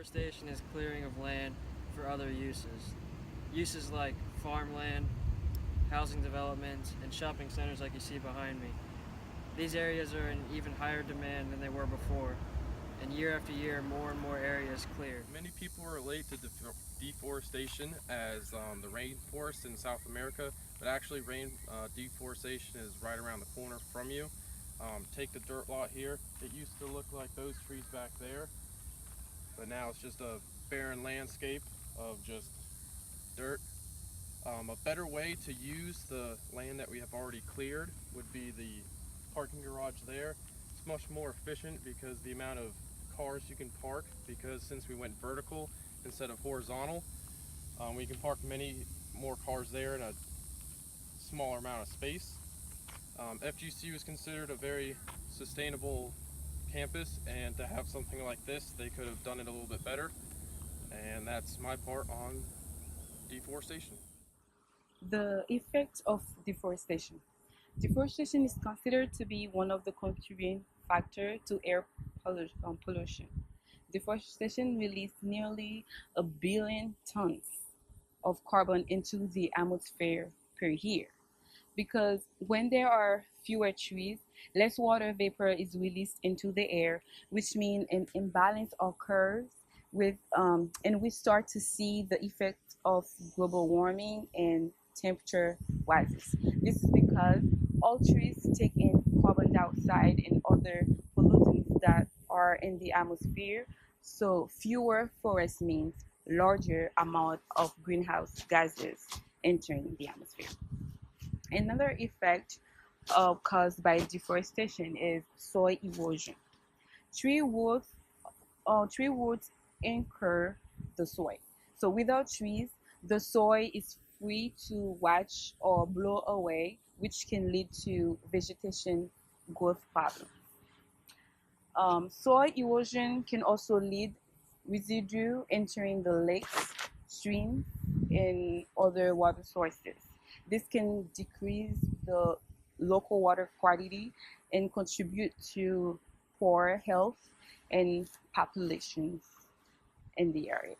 Deforestation is clearing of land for other uses. Uses like farmland, housing development, and shopping centers like you see behind me. These areas are in even higher demand than they were before, and year after year more and more areas cleared. Many people relate to deforestation as the rainforest in South America, but actually deforestation is right around the corner from you. Take the dirt lot here. It used to look like those trees back there, but now it's just a barren landscape of just dirt. A better way to use the land that we have already cleared would be the parking garage there. It's much more efficient because the amount of cars you can park, because since we went vertical instead of horizontal, we can park many more cars there in a smaller amount of space. FGCU is considered a very sustainable campus, and to have something like this, they could have done it a little bit better. And that's my part on deforestation. The effect of deforestation. Deforestation is considered to be one of the contributing factors to air pollution. Deforestation releases nearly 1 billion tons of carbon into the atmosphere per year because when there are fewer trees, less water vapor is released into the air, which means an imbalance occurs and we start to see the effect of global warming and temperature rises. This is because all trees take in carbon dioxide and other pollutants that are in the atmosphere. So fewer forests means larger amount of greenhouse gases entering the atmosphere. Another effect caused by deforestation is soil erosion. Tree roots, tree roots anchor the soil. So without trees, the soil is free to wash or blow away, which can lead to vegetation growth problems. Soil erosion can also lead residue entering the lakes, streams, and other water sources. This can decrease the local water quality and contribute to poor health and populations in the area.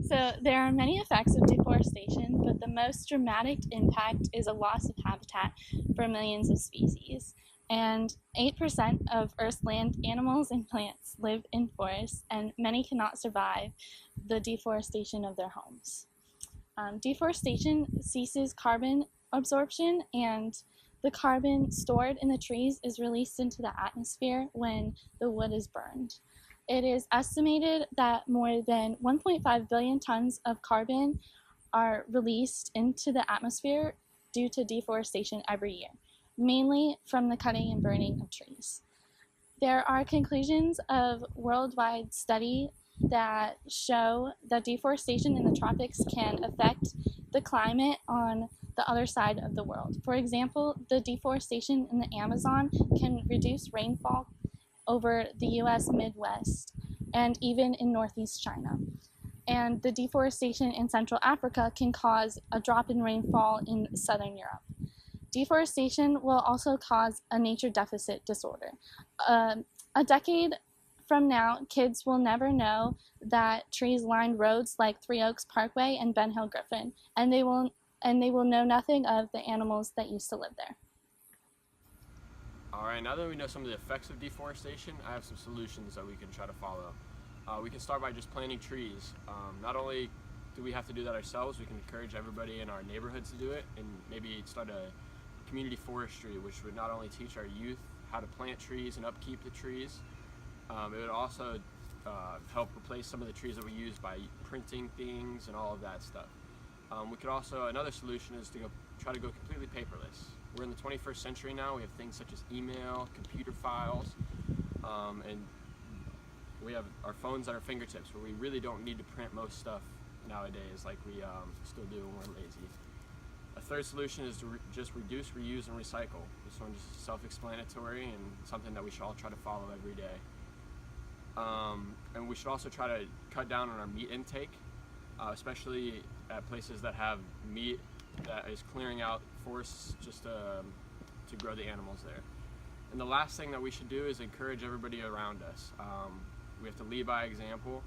So there are many effects of deforestation, but the most dramatic impact is a loss of habitat for millions of species. And 8% of Earth's land animals and plants live in forests, and many cannot survive the deforestation of their homes. Deforestation ceases carbon absorption, and the carbon stored in the trees is released into the atmosphere when the wood is burned. It is estimated that more than 1.5 billion tons of carbon are released into the atmosphere due to deforestation every year, mainly from the cutting and burning of trees. There are conclusions of worldwide study that show that deforestation in the tropics can affect the climate on the other side of the world. For example, the deforestation in the Amazon can reduce rainfall over the US Midwest and even in Northeast China. And the deforestation in Central Africa can cause a drop in rainfall in Southern Europe. Deforestation will also cause a nature deficit disorder. A decade from now, kids will never know that trees lined roads like Three Oaks Parkway and Ben Hill Griffin, and they will know nothing of the animals that used to live there. Alright, now that we know some of the effects of deforestation, I have some solutions that we can try to follow. We can start by just planting trees. Not only do we have to do that ourselves, we can encourage everybody in our neighborhoods to do it, and maybe start a community forestry, which would not only teach our youth how to plant trees and upkeep the trees, it would also help replace some of the trees that we use by printing things and all of that stuff. We could also, another solution is to try to go completely paperless. We're in the 21st century now. We have things such as email, computer files, and we have our phones at our fingertips where we really don't need to print most stuff nowadays like we still do when we're lazy. A third solution is to just reduce, reuse, and recycle. This one's just self-explanatory and something that we should all try to follow every day. And we should also try to cut down on our meat intake, especially at places that have meat that is clearing out forests just to grow the animals there. And the last thing that we should do is encourage everybody around us. We have to lead by example.